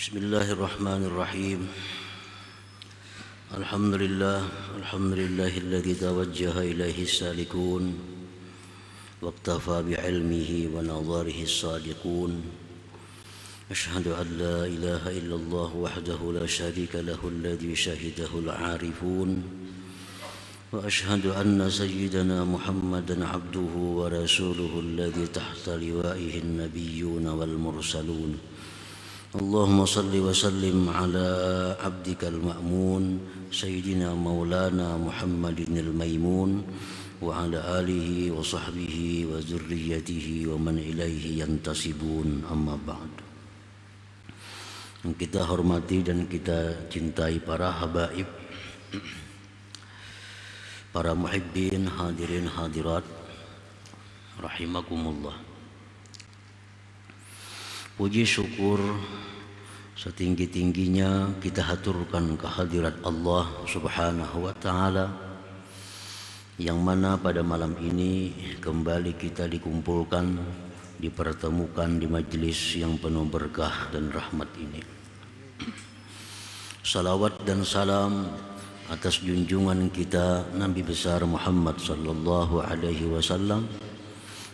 Bismillahirrahmanirrahim. Alhamdulillahilladzi tawajjaha ilaihi salikun waqtafa bi'ilmihi wa nadharihi sadiqun. Asyhadu an la ilaha illallah wahdahu la syarika lahu alladzi syahidahu al-'arifun. Wa asyhadu anna sayyidana Muhammadan 'abduhu wa rasuluhu alladzi tahta liwa'ihi an-nabiyyuna wal mursalun. Allahumma salli wa sallim ala abdika al-ma'mun Sayyidina maulana Muhammadin al-maymun wa ala alihi wa sahbihi wa zurriyatihi wa man ilaihi yantasibun, amma ba'd. Kita hormati dan kita cintai para habaib, para muhibbin, hadirin hadirat rahimakumullah. Puji syukur setinggi-tingginya kita haturkan kehadirat Allah Subhanahu wa ta'ala, yang mana pada malam ini kembali kita dikumpulkan, dipertemukan di majlis yang penuh berkah dan rahmat ini. Salawat dan salam atas junjungan kita Nabi besar Muhammad sallallahu alaihi wasallam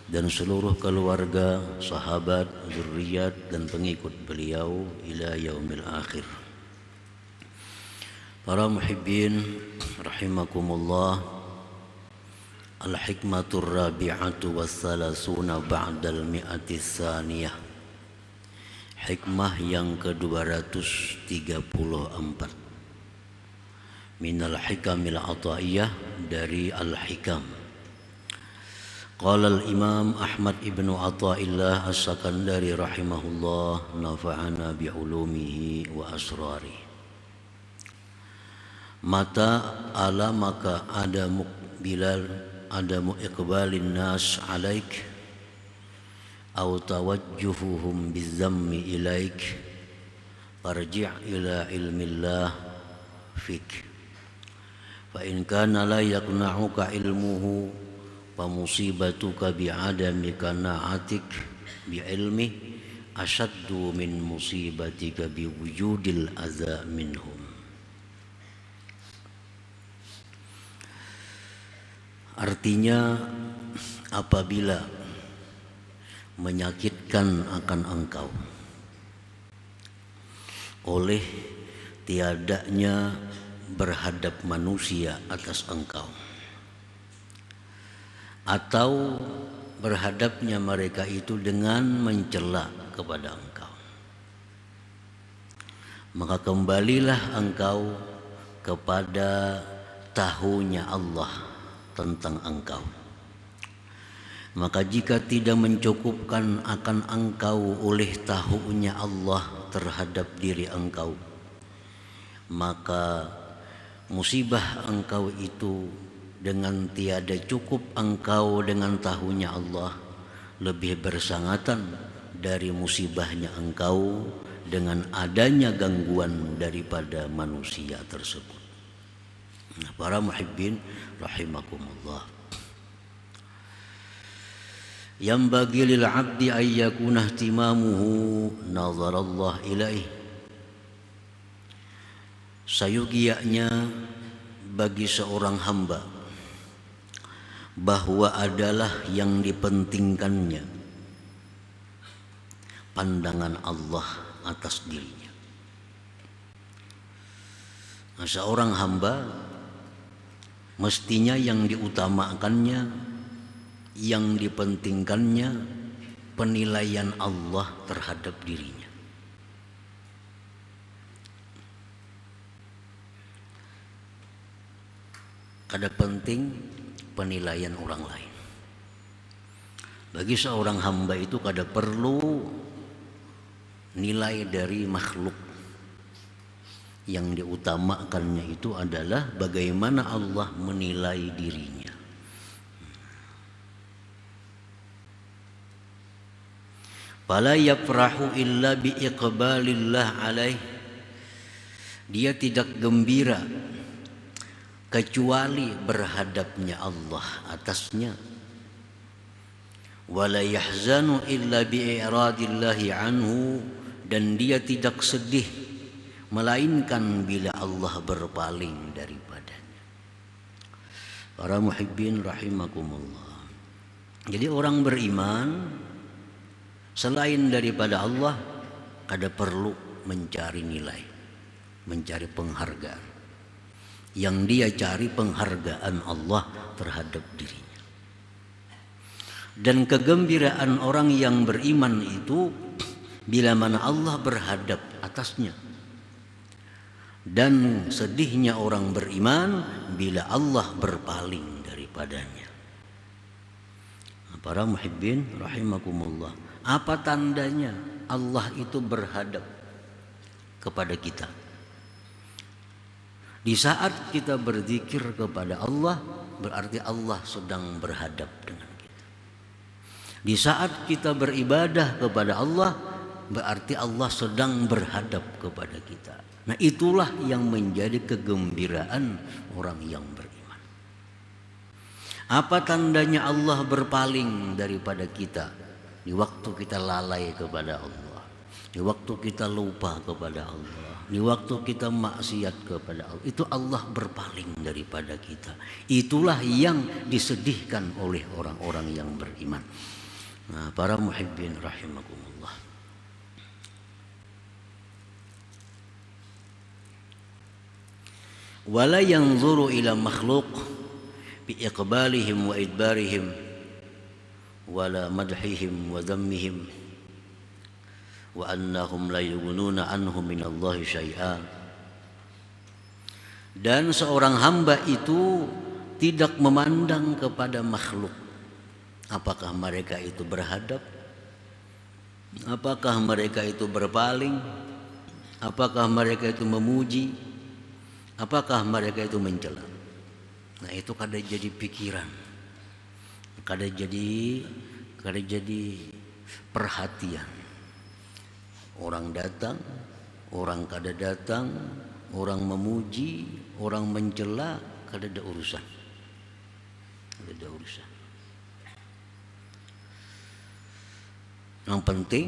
dan seluruh keluarga, sahabat, zurriyat dan pengikut beliau ila yaumil akhir. Para muhibbin rahimakumullah, al-hikmatur rabi'atu wassalasuna ba'dal mi'ati tsaniyah. Hikmah yang ke-234 minal hikamil ataiyah, dari al-hikam. Qala al-Imam Ahmad ibnu Athaillah as-Sakandari rahimahullah, nafa'ana bi'ulumihi wa asrari. Mata alamaka adamu iqbalin nas alaik aw tawajjuhuhum bizzammi ilaik farji' ila ilmillah fik fa in kana la yaqna'uka ilmuhu famusibatuka bi'adami kana'atik bi'ilmi asyaddu min musibatika biwujudil adza minhum. Artinya, apabila menyakitkan akan engkau oleh tiadanya berhadap manusia atas engkau, atau berhadapnya mereka itu dengan mencela kepada engkau, maka kembalilah engkau kepada tahunya Allah tentang engkau. Maka jika tidak mencukupkan akan engkau oleh tahunya Allah terhadap diri engkau, maka musibah engkau itu dengan tiada cukup engkau dengan tahunya Allah lebih bersangatan dari musibahnya engkau dengan adanya gangguan daripada manusia tersebut. Nah, para muhibbin rahimakumullah, yang bagi lil abdi ayyakuna ihtimamuhu nazarallah ilaih. Sayugianya bagi seorang hamba bahwa adalah yang dipentingkannya pandangan Allah atas dirinya. Nah, seorang hamba mestinya yang diutamakannya, yang dipentingkannya penilaian Allah terhadap dirinya. Kada penting penilaian orang lain. Bagi seorang hamba itu kada perlu nilai dari makhluk. Yang diutamakannya itu adalah bagaimana Allah menilai dirinya. Fala yafrahu illa bi iqbalillah alaih. Dia tidak gembira kecuali berhadapnya Allah atasnya. Wala yahzanu illa bi i'radillahi anhu. dan dia tidak sedih melainkan bila Allah berpaling daripadanya. Para muhibbin rahimakumullah. Jadi orang beriman selain daripada Allah ada perlu mencari nilai, mencari penghargaan. Yang dia cari penghargaan Allah terhadap dirinya. Dan kegembiraan orang yang beriman itu bila mana Allah berhadap atasnya. Dan sedihnya orang beriman bila Allah berpaling daripadanya. Para muhibbin rahimakumullah, apa tandanya Allah itu berhadap kepada kita? Di saat kita berzikir kepada Allah, berarti Allah sedang berhadap dengan kita. Di saat kita beribadah kepada Allah, berarti Allah sedang berhadap kepada kita. Nah, itulah yang menjadi kegembiraan orang yang beriman. Apa tandanya Allah berpaling daripada kita? Di waktu kita lalai kepada Allah, di waktu kita lupa kepada Allah, di waktu kita maksiat kepada Allah, itu Allah berpaling daripada kita. Itulah yang disedihkan oleh orang-orang yang beriman. Nah, para muhibbin rahimakumullah. Wala yanzuru ila makhluk bi iqbalihim wa idbarihim wala madhihim wa dhammihim wa annahum la yughununa anhu minallahi syai'a. Dan seorang hamba itu tidak memandang kepada makhluk. Apakah mereka itu berhadap? Apakah mereka itu berpaling? Apakah mereka itu memuji? Apakah mereka itu mencela? Nah, itu kadang jadi pikiran, kadang jadi perhatian. Orang datang, orang kada datang, orang memuji, orang mencela, kada ada urusan. Kada ada urusan. Yang penting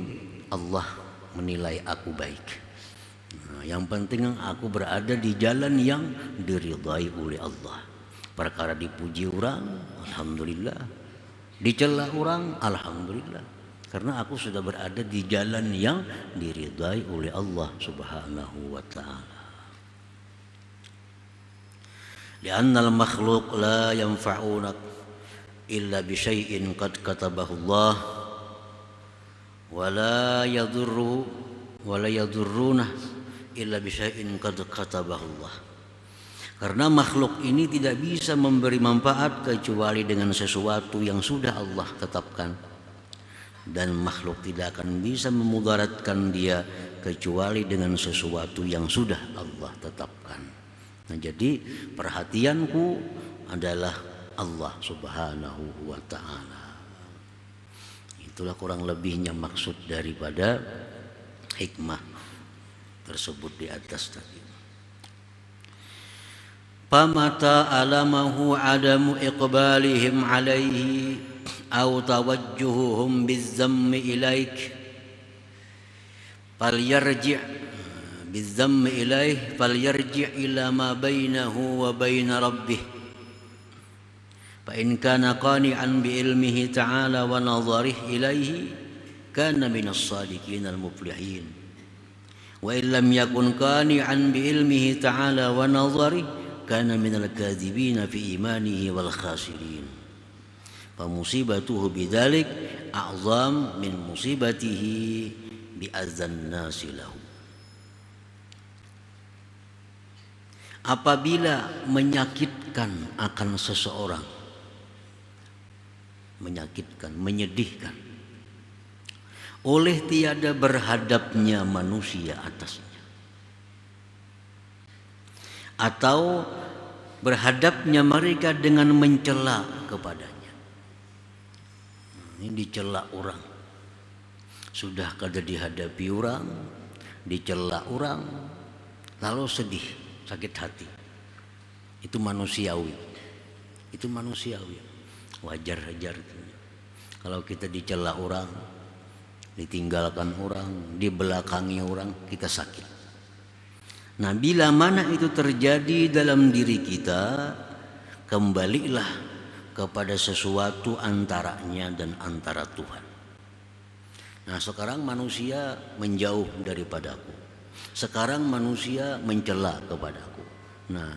Allah menilai aku baik. Nah, yang penting aku berada di jalan yang diridhai oleh Allah. Perkara dipuji orang, alhamdulillah. Dicela orang, alhamdulillah. Karena aku sudah berada di jalan yang diridhai oleh Allah Subhanahu wa ta'ala. Li'anna al-makhluq la yanfa'unak illa bi syai'in qad katabahu Allah wa la yadurruna illa bi syai'in qad katabahu Allah. Karena makhluk ini tidak bisa memberi manfaat kecuali dengan sesuatu yang sudah Allah tetapkan, dan makhluk tidak akan bisa memudaratkan dia kecuali dengan sesuatu yang sudah Allah tetapkan. Nah, jadi perhatianku adalah Allah Subhanahu wa ta'ala. Itulah kurang lebihnya maksud daripada hikmah tersebut di atas tadi. Famata alamahu adamu iqbalihim alaihi aw tawajjuhuhum bizzammi ilaik falyarji' bizzammi ilaih falyarji' ila ma bainahu wa bain rabbih fa in kana qani'an bi ilmihi ta'ala wa nadharihi ilaihi kana minas sadiqin al-muflihin wa in lam yakun qani'an bi ilmihi ta'ala wa nadharihi kana minal kadhibina fi imanihi wal khasirin fa musibatuhu bidzalik a'zam min musibatihi bi adzan nasi lahu. Apabila menyakitkan akan seseorang, menyakitkan, menyedihkan oleh tiada berhadapnya manusia atasnya, atau berhadapnya mereka dengan mencela kepadanya. Ini dicela orang, sudah kada dihadapi orang, dicela orang, lalu sedih, sakit hati. Itu manusiawi, itu manusiawi, wajar-wajar. Kalau kita dicela orang, ditinggalkan orang, dibelakangi orang, kita sakit. Nah, bila mana itu terjadi dalam diri kita, kembalilah kepada sesuatu antaranya dan antara Tuhan. Nah, sekarang manusia menjauh daripadaku. Sekarang manusia mencela kepadaku. Nah,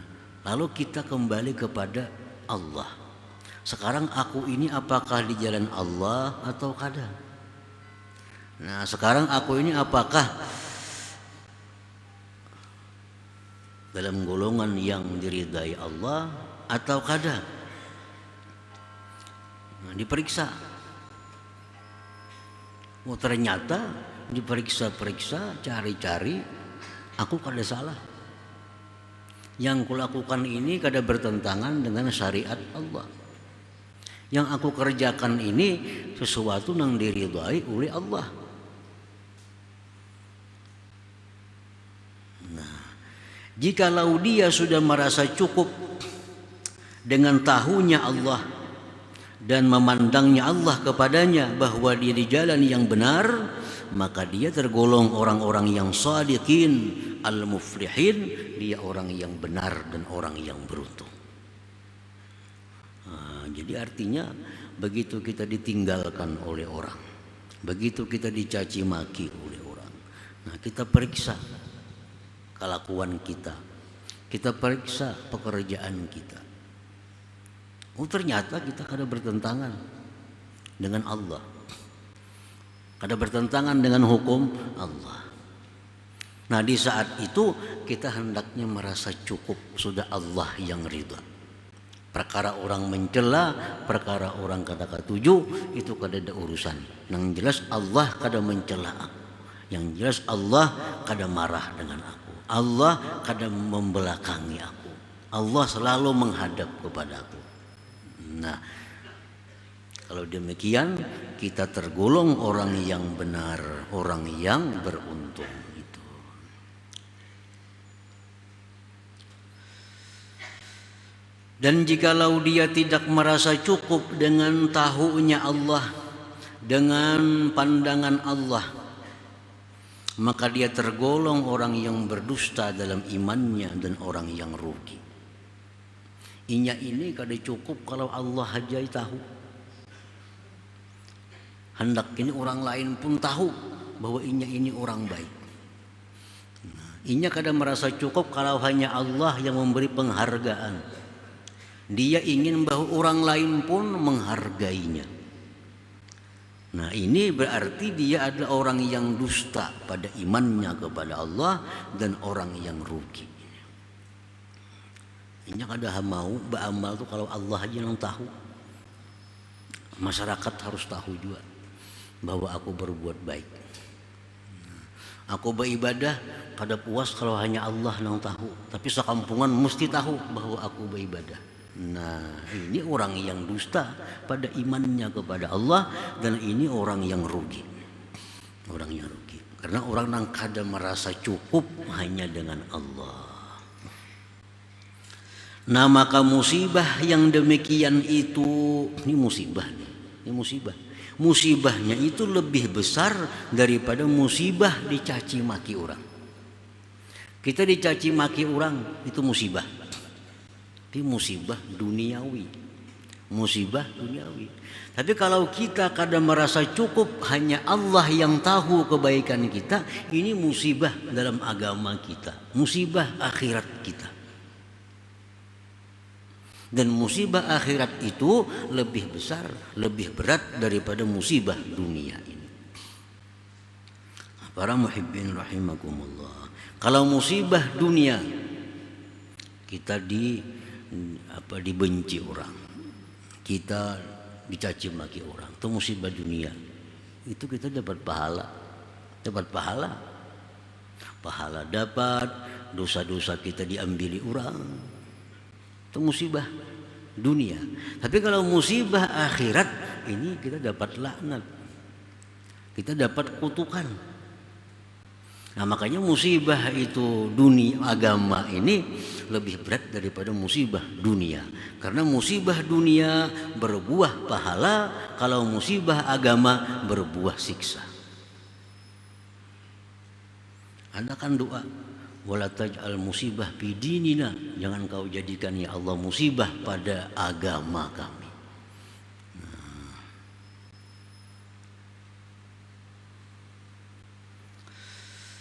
lalu kita kembali kepada Allah. Sekarang aku ini apakah di jalan Allah atau kada? Nah, sekarang aku ini apakah dalam golongan yang diridai Allah atau kada? Nah, diperiksa. Oh, ternyata diperiksa-periksa, cari-cari, aku kada salah. Yang kulakukan ini kada bertentangan dengan syariat Allah. Yang aku kerjakan ini sesuatu yang diridai oleh Allah. Nah, jikalau dia sudah merasa cukup dengan tahunya Allah dan memandangnya Allah kepadanya bahwa dia di jalan yang benar, maka dia tergolong orang-orang yang shadiqin al-muflihin, dia orang yang benar dan orang yang beruntung. Nah, jadi artinya begitu kita ditinggalkan oleh orang, begitu kita dicaci maki oleh orang, nah kita periksa kelakuan kita, kita periksa pekerjaan kita. Oh, ternyata kita kada bertentangan dengan Allah, kada bertentangan dengan hukum Allah. Nah, di saat itu kita hendaknya merasa cukup, sudah Allah yang ridha. Perkara orang mencela, perkara orang kada katuju, itu kada ada urusan. Yang jelas Allah kada mencela aku. Yang jelas Allah kada marah dengan aku. Allah kada membelakangi aku. Allah selalu menghadap kepada aku. Nah, kalau demikian kita tergolong orang yang benar, orang yang beruntung itu. Dan jikalau dia tidak merasa cukup dengan tahunya Allah, dengan pandangan Allah, maka dia tergolong orang yang berdusta dalam imannya dan orang yang rugi. Inya ini kada cukup kalau Allah hajai tahu. Hendak ini orang lain pun tahu bahwa inya ini orang baik. Nah, inya kada merasa cukup kalau hanya Allah yang memberi penghargaan. Dia ingin bahwa orang lain pun menghargainya. Nah, ini berarti dia adalah orang yang dusta pada imannya kepada Allah dan orang yang rugi. Ini kada mau beramal tuh kalau Allah aja yang tahu. Masyarakat harus tahu juga bahwa aku berbuat baik. Aku beribadah kada puas kalau hanya Allah yang tahu, tapi sekampungan mesti tahu bahwa aku beribadah. Nah, ini orang yang dusta pada imannya kepada Allah, dan ini orang yang rugi. Orang yang rugi karena orang yang kada merasa cukup hanya dengan Allah. Nah, maka musibah yang demikian itu, ini musibah nih, ini musibah. Musibahnya itu lebih besar daripada musibah dicaci maki orang. Kita dicaci maki orang itu musibah. Itu musibah duniawi. Musibah duniawi. Tapi kalau kita kadang merasa cukup hanya Allah yang tahu kebaikan kita, ini musibah dalam agama kita, musibah akhirat kita. Dan musibah akhirat itu lebih besar, lebih berat daripada musibah dunia ini. Para muhibbin rahimakumullah. Kalau musibah dunia kita dibenci orang, kita dicaci maki orang, itu musibah dunia. Itu kita dapat pahala. Dapat pahala. Pahala dapat, dosa-dosa kita diambili orang. Itu musibah dunia. Tapi kalau musibah akhirat, ini kita dapat laknat, kita dapat kutukan. Nah, makanya musibah itu dunia agama ini lebih berat daripada musibah dunia. Karena musibah dunia berbuah pahala, kalau musibah agama berbuah siksa. Adakan doa, wala taj'al musibah fi dinina, jangan kau jadikan ya Allah musibah pada agama kami.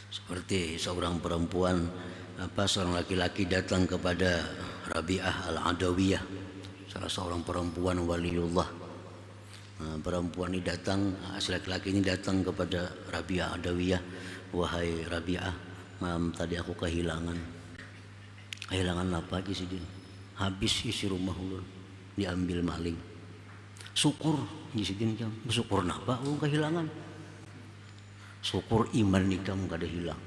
Seperti seorang perempuan, seorang laki-laki datang kepada Rabi'ah Al-Adawiyah, salah seorang perempuan waliullah. Perempuan ini datang, laki-laki ini datang kepada Rabi'ah Adawiyah, wahai Rabi'ah, malam tadi aku kehilangan. Kehilangan apa sih din? Habis isi rumah ulun diambil maling. Syukur sidin jam, bersyukur napa ulun kehilangan. Syukur iman ni kamu kada hilang.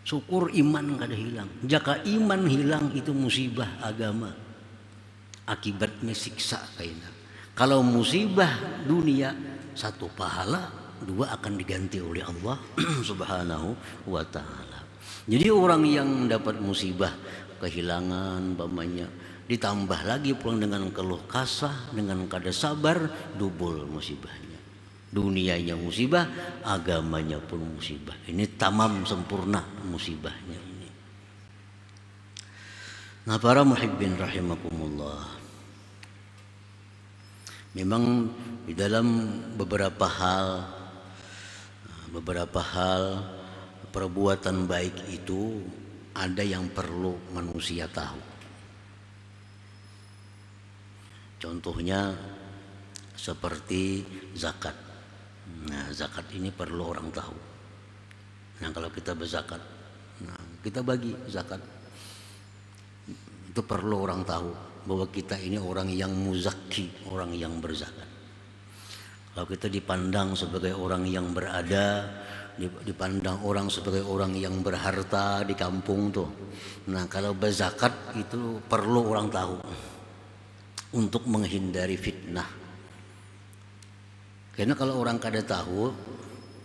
Syukur iman kada hilang. Jika iman hilang itu musibah agama. Akibatnya siksa kaina. Kalau musibah dunia, satu pahala, dua akan diganti oleh Allah Subhanahu wa ta'ala. Jadi orang yang dapat musibah, kehilangan umpamanya, ditambah lagi pulang dengan keluh kasah, dengan kada sabar, double musibahnya. Dunianya musibah, agamanya pun musibah. Ini tamam sempurna musibahnya ini. Nah, para muhibbin rahimakumullah, memang di dalam beberapa hal perbuatan baik itu ada yang perlu manusia tahu. Contohnya seperti zakat. Nah, zakat ini perlu orang tahu. Nah, kalau kita berzakat, kita bagi zakat, itu perlu orang tahu bahwa kita ini orang yang muzakki, orang yang berzakat. Kalau kita dipandang sebagai orang yang berada, dipandang orang sebagai orang yang berharta di kampung tuh. Nah, kalau berzakat itu perlu orang tahu untuk menghindari fitnah. Karena kalau orang kada tahu,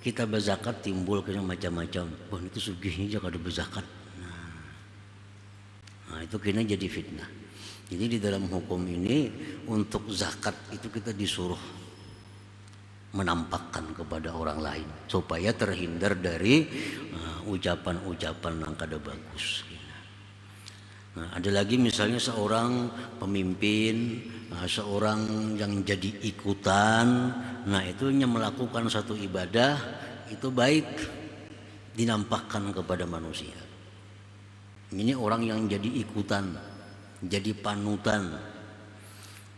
kita berzakat timbul kena macam-macam. Wah, itu sugihnya aja kada berzakat. Nah, itu kena jadi fitnah. Jadi di dalam hukum ini untuk zakat itu kita disuruh menampakkan kepada orang lain supaya terhindar dari ucapan-ucapan yang kada bagus. Nah, ada lagi misalnya seorang pemimpin, seorang yang jadi ikutan, nah itu melakukan satu ibadah itu baik dinampakkan kepada manusia. Ini orang yang jadi ikutan, jadi panutan.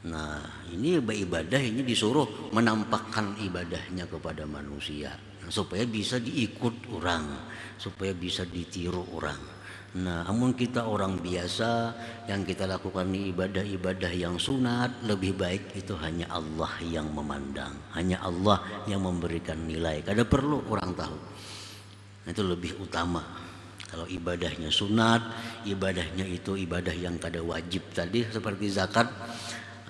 Nah, ini ibadah ini disuruh menampakkan ibadahnya kepada manusia, supaya bisa diikut orang, supaya bisa ditiru orang. Nah, namun kita orang biasa yang kita lakukan ini ibadah-ibadah yang sunat, lebih baik itu hanya Allah yang memandang, hanya Allah yang memberikan nilai. Kada perlu orang tahu. Itu lebih utama. Kalau ibadahnya sunat, ibadahnya itu ibadah yang kada wajib tadi seperti zakat,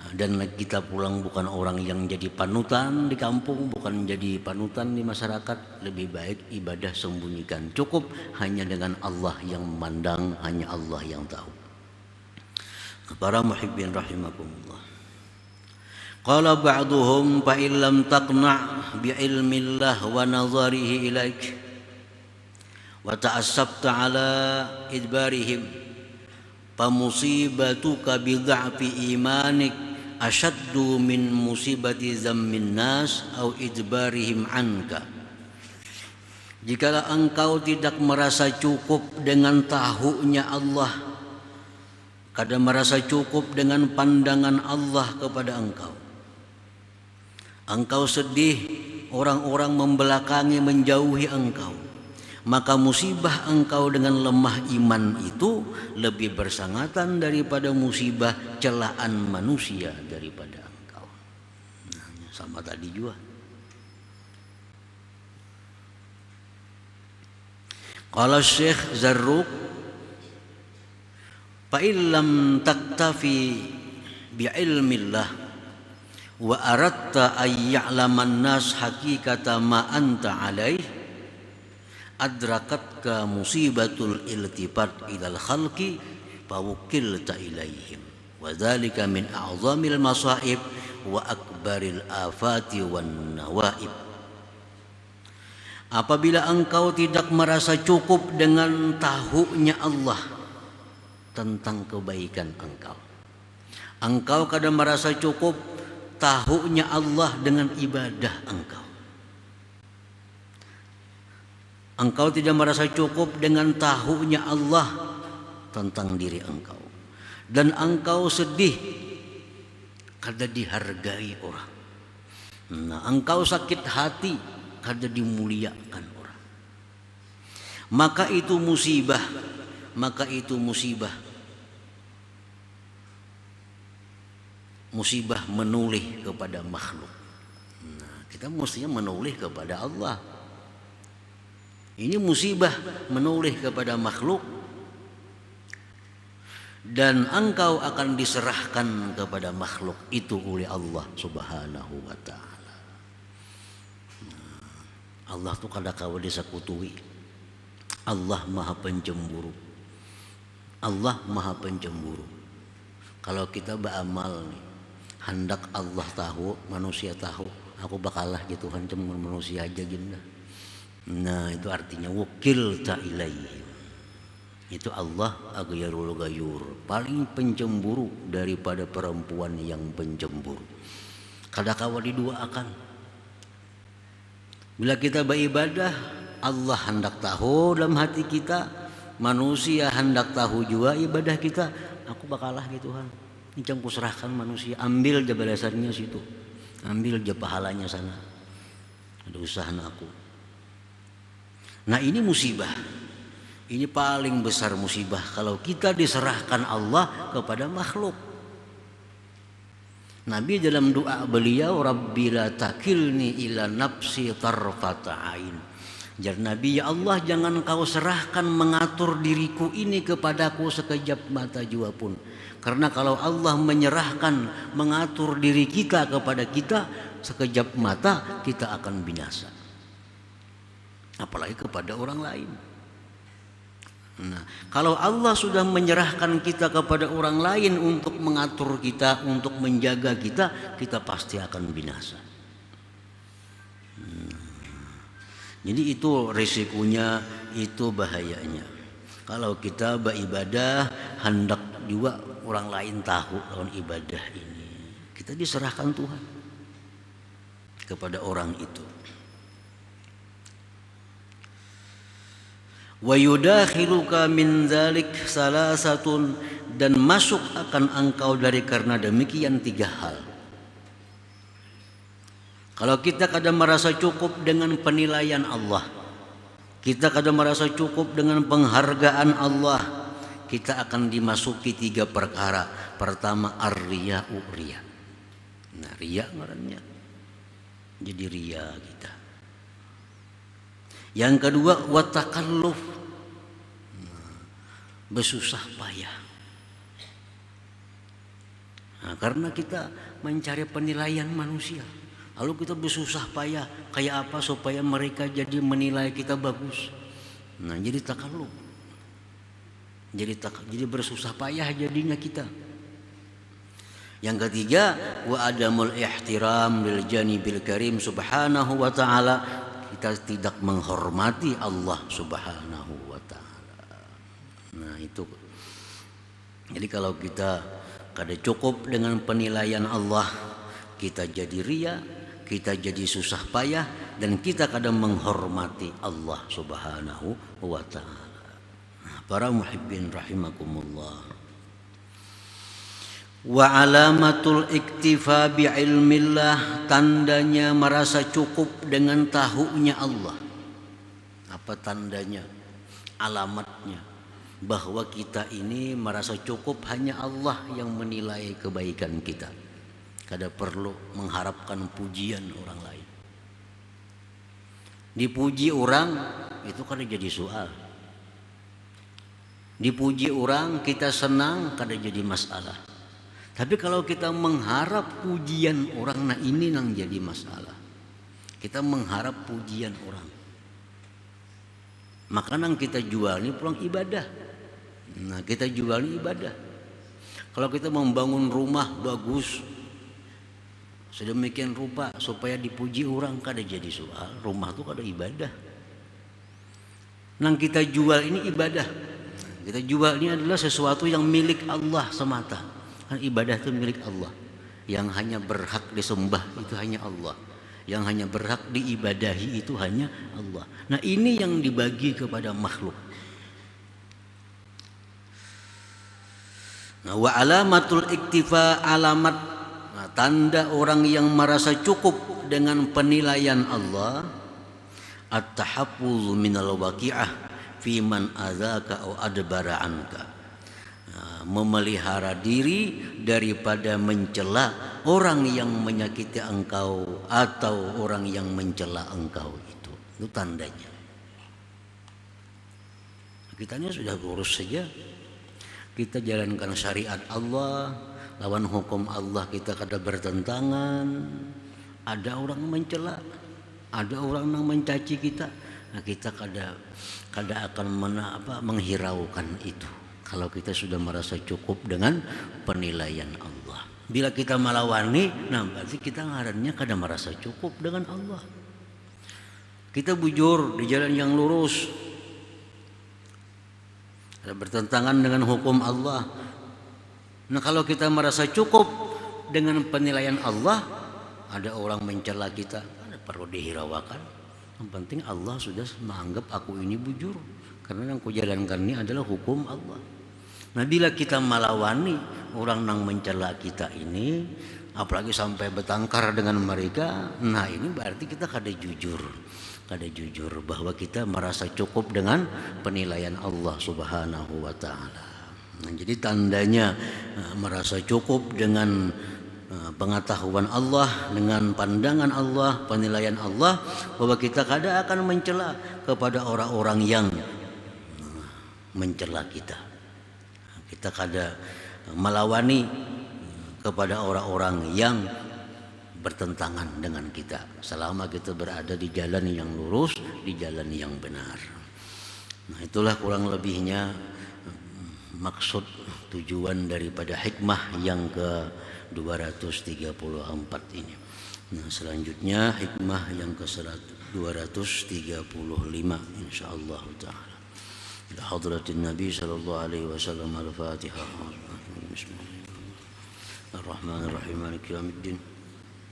dan kita pulang bukan orang yang jadi panutan di kampung, bukan jadi panutan di masyarakat, lebih baik ibadah sembunyikan, cukup hanya dengan Allah yang memandang, hanya Allah yang tahu. Para muhibbin rahimakumullah, qala ba'duhum fa illam taqna' bi ilmillah wa nazarihi ilaik wa ta'assabta ala idbarihim fa musibatuka bi dha'fi imanik asyaddu min musibati zammin nas au idbarihim anka. Jikalau engkau tidak merasa cukup dengan tahunya Allah, kada merasa cukup dengan pandangan Allah kepada engkau, engkau sedih, orang-orang membelakangi, menjauhi engkau, maka musibah engkau dengan lemah iman itu lebih bersangatan daripada musibah celaan manusia daripada engkau. Nah, sama tadi juga. Qala Syekh Zarruq, fa illam taktafi bi ilmillah wa aratta ay ya'laman nas haqiqata ma anta alaih adrakatka musibatul iltifat ilal khalqi fawukilta ilaihim wa dzalika min a'zamil masaib wa akbaril afati wan nawaib. Apabila engkau tidak merasa cukup dengan tahunya Allah tentang kebaikan engkau, engkau kadang merasa cukup tahunya Allah dengan ibadah engkau. Engkau tidak merasa cukup dengan tahunya Allah tentang diri engkau, dan engkau sedih karena dihargai orang. Nah, engkau sakit hati karena dimuliakan orang. Maka itu musibah, maka itu musibah. Musibah menoleh kepada makhluk. Nah, kita mestinya menoleh kepada Allah. Ini musibah menoleh kepada makhluk, dan engkau akan diserahkan kepada makhluk itu oleh Allah Subhanahu wa ta'ala. Allah tuh kada kawa disakutui. Allah maha pencemburu. Allah maha pencemburu. Kalau kita beramal nih, hendak Allah tahu, manusia tahu, aku bakalah gitu Tuhan, cuma manusia aja gini. Nah, itu artinya wakil ta ilaihi. Itu Allah aghyarul ghayur, paling pencemburu daripada perempuan yang pencemburu. Kada kawa diduaakan. Bila kita beribadah, Allah hendak tahu dalam hati kita, manusia hendak tahu juga ibadah kita. Aku bakalah gitu Tuhan, ini campur serahkan manusia, ambil aja balasannya situ, ambil aja pahalanya sana, ada usaha aku. Nah, ini musibah, ini paling besar musibah kalau kita diserahkan Allah kepada makhluk. Nabi dalam doa beliau, Rabbi la takilni ila nafsi tarfata ain. Jadi Nabi, ya Allah, jangan kau serahkan mengatur diriku ini kepadaku sekejap mata jua pun. Karena kalau Allah menyerahkan mengatur diri kita kepada kita sekejap mata, kita akan binasa. Apalagi kepada orang lain. Nah, kalau Allah sudah menyerahkan kita kepada orang lain untuk mengatur kita, untuk menjaga kita, kita pasti akan binasa. Jadi itu risikonya, itu bahayanya. Kalau kita beribadah, hendak juga orang lain tahu lawan ibadah ini. Kita diserahkan Tuhan kepada orang itu. Wa yudakhiluka min dzalik salasatun, dan masuk akan engkau dari karena demikian 3 hal. Kalau kita kadang merasa cukup dengan penilaian Allah, kita kadang merasa cukup dengan penghargaan Allah, kita akan dimasuki 3 perkara. Pertama, ar-riya'u, riya. Nah, riya ngarannya jadi riya kita. Yang kedua, watakalluf, bersusah payah. Nah, karena kita mencari penilaian manusia, lalu kita bersusah payah kayak apa supaya mereka jadi menilai kita bagus. Nah, jadi takalluf, jadi bersusah payah jadinya kita. Yang ketiga, wa adamul ihtiram lil janibil karim subhanahu wa ta'ala, kita tidak menghormati Allah Subhanahu wa ta'ala. Nah, itu. Jadi kalau kita kada cukup dengan penilaian Allah, kita jadi riya, kita jadi susah payah, dan kita kadang menghormati Allah Subhanahu wa ta'ala. Nah, para muhibbin rahimakumullah. Wa alamatul iktifa bi ilmillah, tandanya merasa cukup dengan tahunya Allah. Apa tandanya? Alamatnya bahwa kita ini merasa cukup hanya Allah yang menilai kebaikan kita. Kada perlu mengharapkan pujian orang lain. Dipuji orang itu kada jadi soal. Dipuji orang kita senang kada jadi masalah. Tapi kalau kita mengharap pujian orang, nah ini yang jadi masalah. Kita mengharap pujian orang. Maka yang kita jual ini pulang ibadah. Nah, kita jual ini ibadah. Kalau kita membangun rumah bagus, sedemikian rupa supaya dipuji orang, kada jadi soal. Rumah itu kada ibadah. Yang kita jual ini ibadah. Kita jual ini adalah sesuatu yang milik Allah semata. Kan ibadah itu milik Allah. Yang hanya berhak disembah itu hanya Allah. Yang hanya berhak diibadahi itu hanya Allah. Nah, ini yang dibagi kepada makhluk. Nah, wa alamatul iktifa, alamat, nah, tanda orang yang merasa cukup dengan penilaian Allah, at-tahaffuz minal waqi'ah fi man adzaka aw adbara anka. Nah, memelihara diri daripada mencela orang yang menyakiti engkau atau orang yang mencela engkau itu tandanya. Kitanya sudah lurus saja. Kita jalankan syariat Allah, lawan hukum Allah kita kada bertentangan. Ada orang mencela, ada orang yang mencaci kita. Nah, kita kada akan menghiraukan itu. Kalau kita sudah merasa cukup dengan penilaian Allah. Bila kita melawani, nah berarti kita ngarannya kada merasa cukup dengan Allah. Kita bujur di jalan yang lurus, bertentangan dengan hukum Allah. Nah, kalau kita merasa cukup dengan penilaian Allah, ada orang mencela kita, ada perlu dihiraukan. Yang penting Allah sudah menganggap aku ini bujur, karena yang kujalankan ini adalah hukum Allah. Nah, bila kita melawani orang yang mencela kita ini, apalagi sampai bertengkar dengan mereka, nah ini berarti kita kada jujur bahwa kita merasa cukup dengan penilaian Allah Subhanahu wa taala. Nah, jadi tandanya merasa cukup dengan pengetahuan Allah, dengan pandangan Allah, penilaian Allah, bahwa kita kada akan mencela kepada orang-orang yang mencela kita. Kita kada melawani kepada orang-orang yang bertentangan dengan kita, selama kita berada di jalan yang lurus, di jalan yang benar. Nah, itulah kurang lebihnya maksud tujuan daripada hikmah yang ke 234 ini. Nah, selanjutnya hikmah yang ke 235 insyaallah taala. Ila hadratin Nabi sallallahu alaihi wasallam, al-Fatihah. Bismillahirrahmanirrahim. Maliki yaumiddin.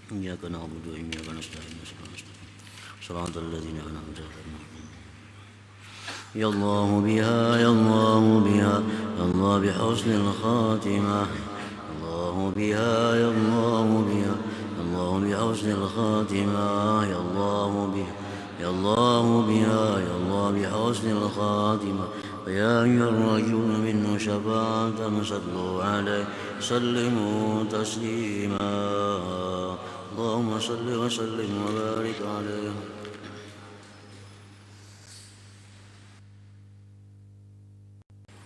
إياك نعبد وإياك نستعين صراط الذين أنعمت عليهم. يا الله بها يا الله بها يا الله بحسن الخاتمة. الله بها يا الله بها يا الله بحسن الخاتمة. يا الله بها يا الله بها يا الله بحسن الخاتمة. ويا أيها الرجل منه شفاعة صلوا عليه سلموا تسليما. اللهم صل وسلم وبارك عليه.